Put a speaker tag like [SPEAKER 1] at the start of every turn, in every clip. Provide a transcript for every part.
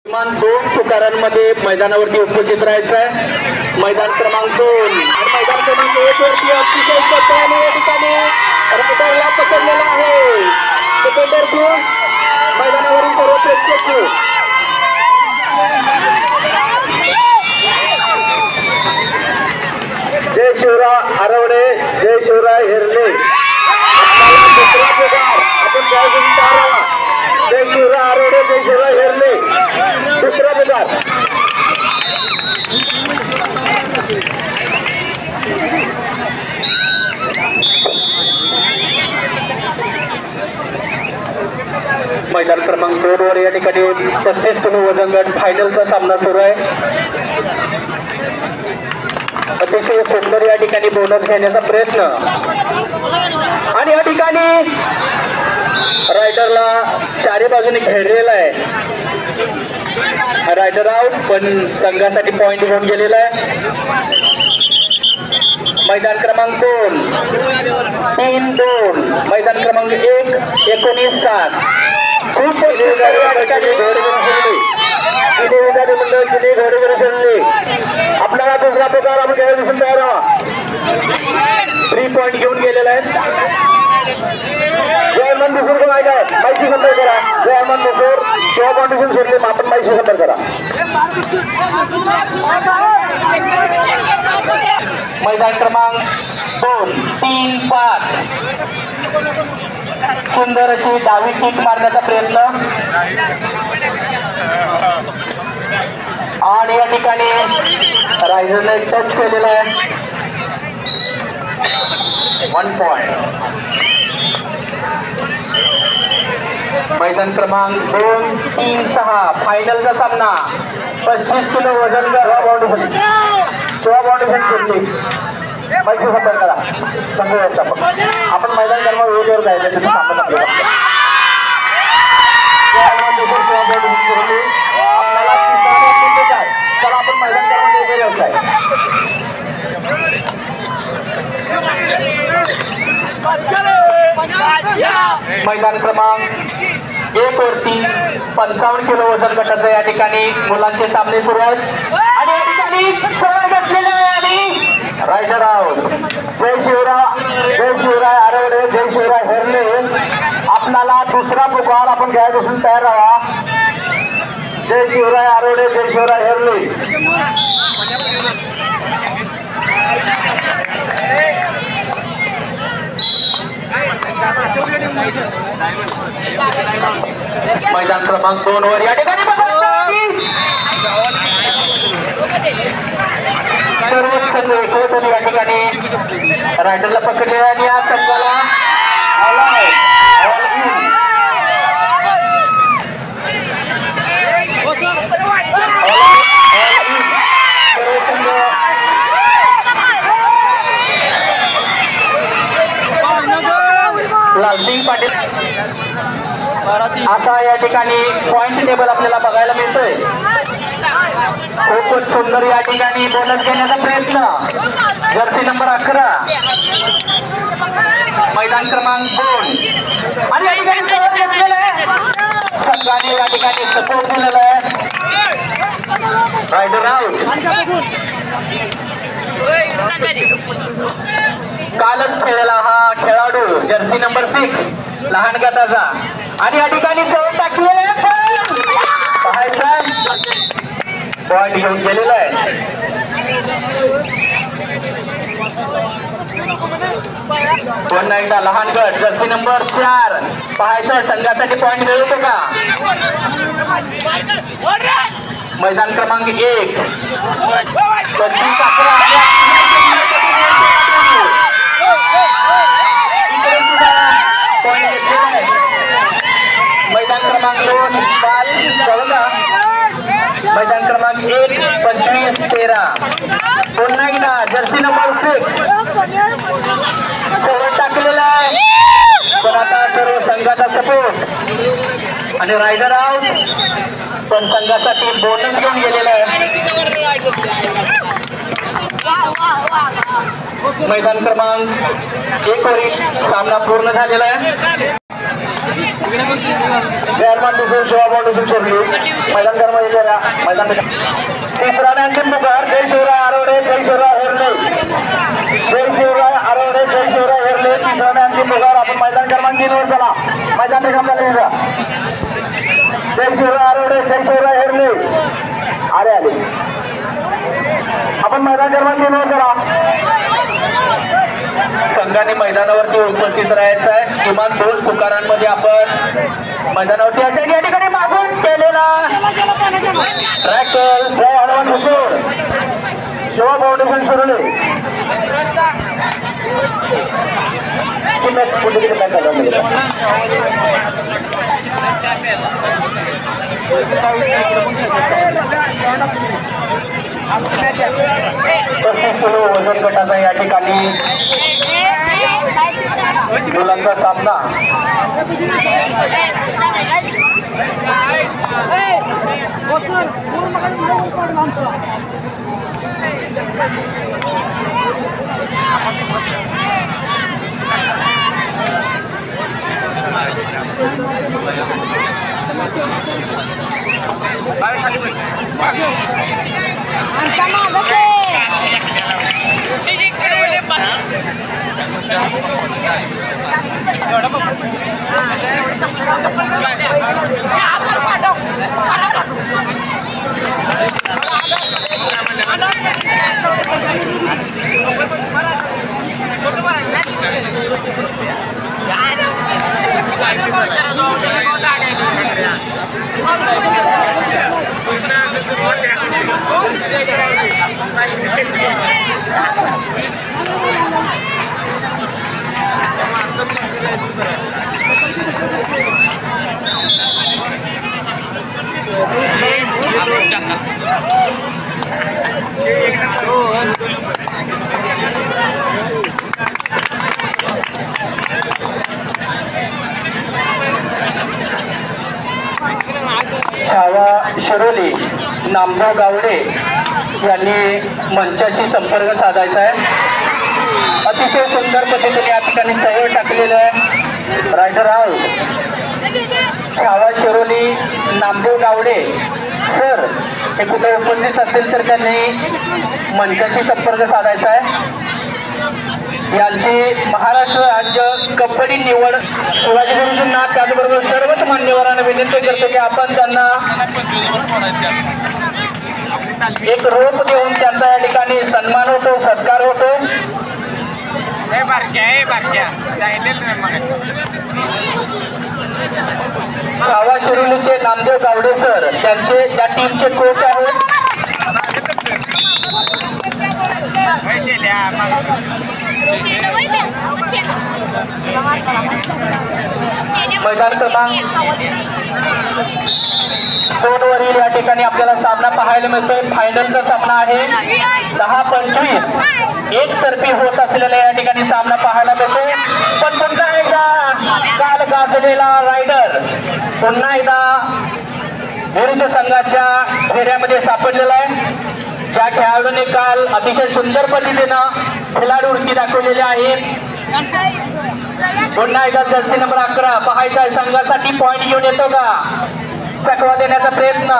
[SPEAKER 1] किमान 2 पुकारांमध्ये मैदानावरती उपस्थित राहायचं आहे। मैदान क्रमांक 2 आणि मैदान क्रमांक 1 वरती अतिशय कष्टाने या ठिकाणी रायडरला पकडलेला आहे। डिफेंडर घेऊन मैदानावरील सर्व प्रेक्षक जय शिवराय आरवडे, जय शिवराय हेरले, दुसरा पुकार आपण जय शिवराय आरवडे, जय शिवराय हेरले, दुसरा पुकार। मैदान क्रमांक 2 वर या ठिकाणी 35 किलो वजन गट फायनलचा सामना सुरू आहे। अतिशय सुंदर या ठिकाणी बोनस घेण्याचा प्रयत्न आणि या ठिकाणी रायडरला चारी बाजूने घेरलेला आहे। रायडर आउट, पण संघासाठी पॉइंट घेऊन गेलेला आहे। मैदान क्रमांक 2 3-2, मैदान क्रमांक 1 19-7। खूप आपल्याला दुसरा प्रकार आपण दिसून तयार आहोत। 3 पॉइंट घेऊन गेलेला आहे। जयमन दुसर कोण आहे माहिती संपर्क करा। जयमन दुसर किंवा कॉन्डिशन सोडले आपण माहिती संपर्क करा। मैदान क्रमांक 2 3-5 सुंदर अशी डावी किक मारण्याचा प्रयत्न आणि या ठिकाणी रायडरने टच केलेला आहे। 1 पॉइंट। मैदान क्रमांक 2-3-6 फायनलचा सामना 35 किलो वजन बाउंड्री 16 बाउंड्री सुटली माहिती संपर्क करा। संघ व्यवस्थापक आपण मैदान क्रमांक 1 वर जायचं तिथे सामना आपल्याला चला आपण मैदान क्रमांक 1 वर जायचं। मैदान क्रमांक 1 वरती 55 किलो वजन गटाचं या ठिकाणी मुलांचे सामने सुरू आहेत आणि या ठिकाणी सरळ बसलेले आणि रायडर आउट। जय शिवराय आरवडे, जय शिवराय हेरले, आपल्याला दुसरा पुकार आपण घ्यायला बसून तयार राहा। जय शिवराय आरवडे, जय शिवराय हेरले। मैदान क्रमांक 2 वर या ठिकाणी या ठिकाणी रायडरला पकडले आणि या संघाला लालसिंग पाटील आता या ठिकाणी पॉइंट टेबल आपल्याला बघायला मिळतोय। खूपच सुंदर या ठिकाणी बोनस घेण्याचा प्रयत्न जर्सी नंबर 11 मैदान क्रमांक 2 आणि या ठिकाणी संघाने या ठिकाणी सपोर्ट दिलेला आहे। Raider out. कालच खेळला हा खेळाडू जर्सी नंबर 6 लहान गटाचा आणि या ठिकाणी जवळ टाकलेला पॉइंट घेऊन गेलेला आहे। पुन्हा एकदा लहान गट जर्सी नंबर 4 पाहायचं संघासाठी पॉइंट मिळवतो का। मैदान क्रमांक 1 मैदान क्रमांक 2 बाल 14, मैदान क्रमांक 1 25-13 पुन्हा एकदा जर्सी नंबर 6 सोबत टाकलेला आहे। पण आता सर्व संघाचा सपोर्ट आणि रायडर आउट, पण संघासाठी बोनस घेऊन गेलेला आहे। मैदान क्रमांक 1 वरील सामना पूर्ण झालेला आहे। शिवा फाउंडेशन सोडली मैदान कर्मचारी मैदान तिसरा अंतिम पुकार जय शिवराय आरोडे जय शिवराय हेरले जय शिवराय आरोडे जय शिवराय हेरले तिसरा अंतिम पुकार आपण मैदान क्रमांक 3 वर चला मैदान क्रमांक जय शिवराय आरोडे जय शिवराय हेरले आले आपण मैदान क्रमांक 3 वर चला संघाने मैदानावरती उपस्थित राहायचं आहे किमान 2 पुकारांमध्ये आपण मैदानावरती असेल या ठिकाणी मागून केलेला ट्रॅक्टर जय हनुमान हुसूर शिवा फाउंडेशन शिरोले वजन गटाचा या ठिकाणी मुलांचा सामना शिरोली नामदेव गावडे यांनी मंचाशी संपर्क साधायचा आहे अतिशय सुंदर पद्धतीने या ठिकाणी सहयोग टाकलेलं आहे रायडर हाऊस छावा शिरोली नामदेव गावडे सर हे कुठे उपस्थित असेल तर त्यांनी मंचाशी संपर्क साधायचा आहे यांची महाराष्ट्र राज्य कबड्डी निवड शिवाजी गुरुजींना त्याचबरोबर सर्वच मान्यवरांना विनंती करतो की आपण त्यांना एक रोप देऊन त्यांचा या ठिकाणी सन्मान होतो सत्कार होतो छावा शिरोलीचे नामदेव गावडे सर त्यांचे त्या टीमचे कोच आहेत मैदान क्रमांक 2 वरील या ठिकाणी आपल्याला सामना पाहायला मिळतोय फायनलचा सामना आहे 10-25 एकतर्फी होत असलेला या ठिकाणी सामना पाहायला मिळतोय पण पुन्हा एकदा काल गाजलेला रायडर पुन्हा एकदा विरुद्ध संघाच्या फेऱ्यामध्ये सापडलेला आहे ज्या खेळाडूने काल अतिशय सुंदर पद्धतीनं खेळाडू वृत्ती दाखवलेली आहे पुन्हा एकदा जर्सी नंबर 11 पाहायचा संघासाठी पॉइंट घेऊन येतो का चकवा देण्याचा प्रयत्न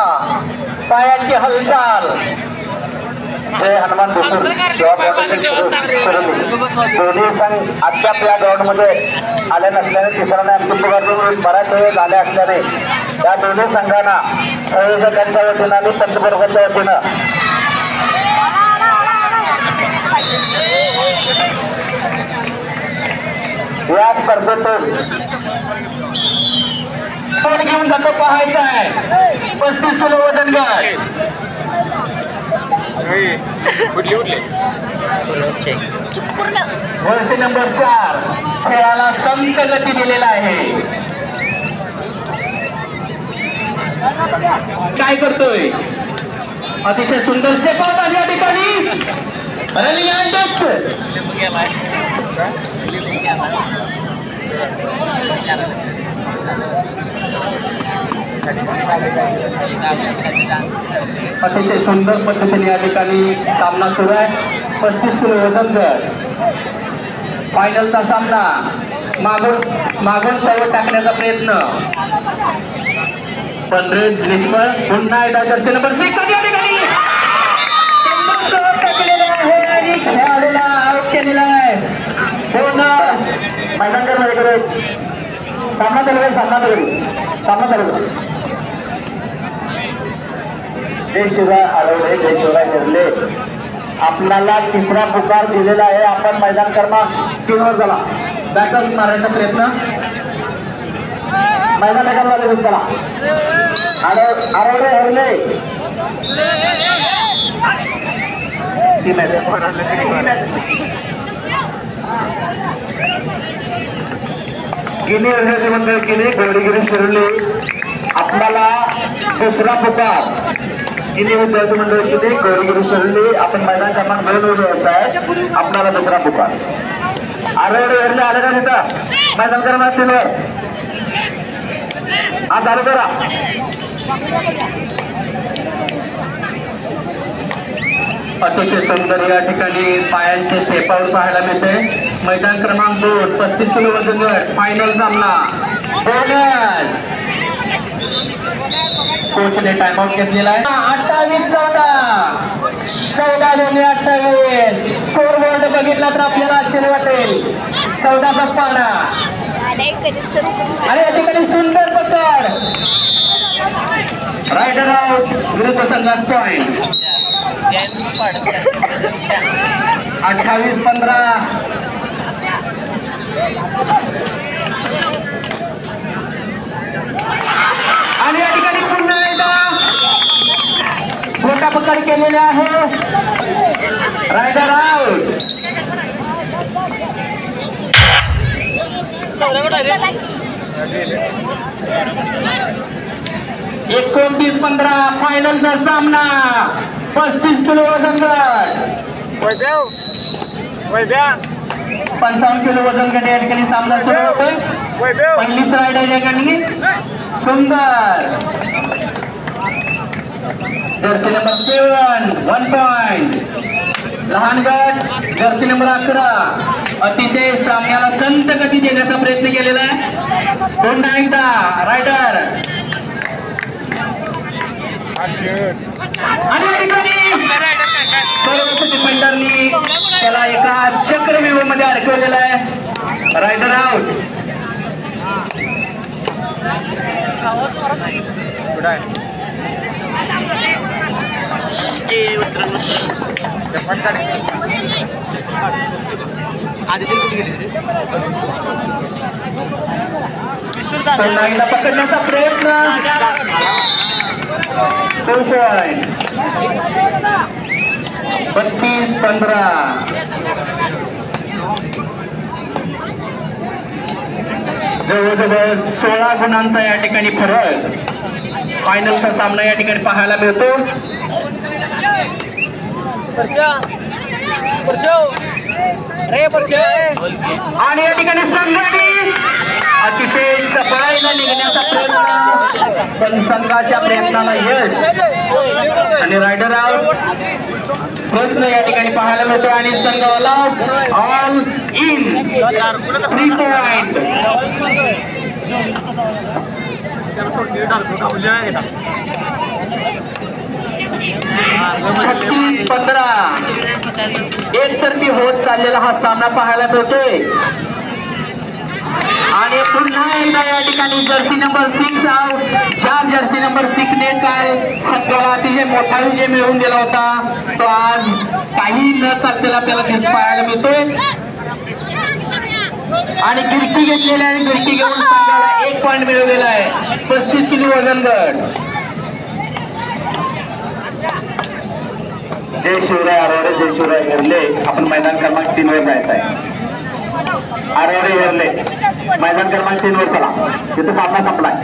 [SPEAKER 1] पायांची हालचाल जय हनुमान हुसूर दोन्ही संघ अद्याप या ग्राउंडमध्ये आले नसल्याने तिसऱ्याने अंतिम पुकारून बराच वेळ झाले असल्याने या दोन्ही संघांना संयोजकांच्या वतीनं आणि पंतप्रधानांच्या वतीनं या स्पर्धेतून घेऊन जातो पाहायचा आहे 35 किलो वजन गट वर्षी नंबर 4 खेळाला संत गती दिलेला आहे काय करतोय अतिशय सुंदर स्टेप आउट या ठिकाणी रनिंग अँड अतिशय सुंदर पद्धतीने या ठिकाणी सामना सुरू आहे 35 किलो वजन गट फायनलचा सामना मागून सर्व टाकण्याचा प्रयत्न पण रेस निष्फळ. पुन्हा एकदा जर्सी नंबर 6 टाकलेला आहे आणि खेळाडूला आउट केलेला आहे. पूर्ण मैदानमध्ये करू सामना चालू. जय शिवराय हरवले, जय शिवराय निर्ले. आपल्याला तिसरा पुकार दिलेला आहे. आपण मैदान क्रमांक 3 वर झाला. बॅकअप मारायचा प्रयत्न मैदान एकाला चला. हरवले हरले गिनी विद्यार्थी मंडळ गिनी गोडीगिरी शिरले. आपल्याला दुसरा पुकार गिनी विद्यार्थी मंडळ गिनी गोडीगिरी शिरले. आपण मैदान क्रमांक 2 वर होत आहे. आपल्याला दुसरा पुकार आरवडे हरले आले का तिथं मैदान क्रमांक 3 वर हा चालू करा. अतिशय सुंदर या ठिकाणी पायांचे स्टेपआउट पाहायला मिळते. मैदान क्रमांक 2 35 किलो वजन गट फायनल सामना. बोनस कोचने टाइम आउट घेतलेला आहे. 14-14 स्कोर बोर्ड बघितला तर आपल्याला आश्चर्य वाटेल. 14चा पाना आणि या ठिकाणी सुंदर पकड. रायडर आउट विरुद्ध संघात पॉइंट. 28-15 आणि या ठिकाणी पुन्हा एकदा मोठा पकड केलेले आहे. Raider out. 29-15 फायनलचा सामना. 35 किलो वजन गट 55 किलो वजन गट या ठिकाणी सामना सुरू होतोय. पहिलीच रायडर या ठिकाणी सुंदर जर्सी नंबर 7 1 पॉइंट. लहान गट जर्सी नंबर 11 अतिशय सामन्याला संत गती देण्याचा प्रयत्न केलेला आहे. पुन्हा एकदा रायडर आणि या ठिकाणी सर्व डिफेंडरनी त्याला एका चक्रव्यूह मध्ये अडकवलेला आहे. Raider out. पकडण्याचा प्रयत्न 2 पॉइंट. 32-15 जवळजवळ 16 गुणांचा या ठिकाणी फरक. फायनलचा सामना या ठिकाणी पाहायला मिळतो. आणि या ठिकाणी संघाने अतिशय चपळाईने निघण्याचा प्रयत्न पण संघाच्या प्रयत्नाला यश. आणि रायडर आउट प्रश्न या ठिकाणी पाहायला मिळतो आणि संघाला ऑल इन 3 पॉइंट. 36-15 एकतर्फी होत चाललेला हा सामना पाहायला मिळतोय. आणि पुन्हा एकदा या ठिकाणी जर्सी नंबर 6 आउट. ज्या जर्सी नंबर 6 ने काल संघाला अतिशय मोठा विजय मिळवून दिला होता तो आज काही न चाललेला आपल्याला पाहायला मिळतोय. आणि गिरकी घेतलेली आहे. गिरकी घेऊन संघाला 1 पॉइंट मिळवलेला आहे. 35 किलो वजन गट. जय शिवराय आरवडे, जय शिवराय हरले. आपण मैदान क्रमांक 3 वर जायचं आहे. आरवडे हरले मैदान क्रमांक 3 वर चला. तिथे सामना संपलाय.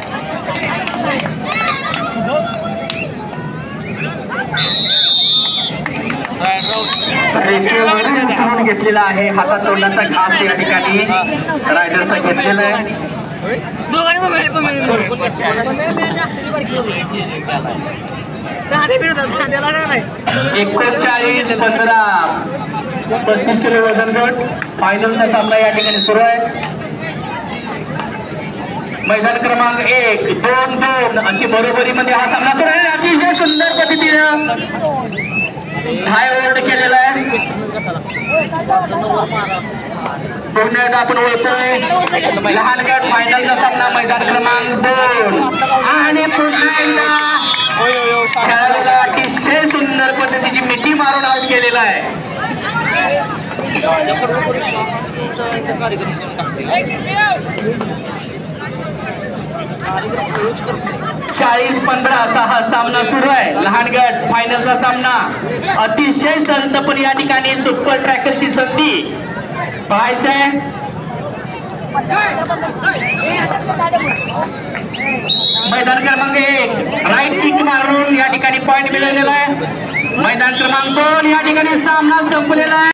[SPEAKER 1] घेतलेला आहे. हातात तोंडाचा घास या ठिकाणी रायडरचा घेतलेला आहे. 39-15 35 किलो वजन गट फायनलचा सामना या ठिकाणी सुरू आहे. मैदान क्रमांक 1, 2, 2 अशी बरोबरीमध्ये हा सामना सुरू आहे. अतिशय सुंदर पद्धतीनं हाय ओल्ड केलेला आहे. पुन्हा एकदा आपण ओळखतोय लहान गट फायनलचा सामना मैदान क्रमांक 2 आणि पुन्हा एकदा खेळाडूला अतिशय सुंदर पद्धतीची मिठी मारून आउट केलेला आहे. 40-15 असा हा सामना सुरू आहे. लहान गट फायनलचा सामना अतिशय संतपण या ठिकाणी सुपर ट्रॅकलची संधी पाहायचंय. मैदान क्रमांक 1 राईट किक मारून या ठिकाणी पॉइंट मिळवलेला आहे. मैदान क्रमांक 2 या ठिकाणी सामना संपलेला आहे.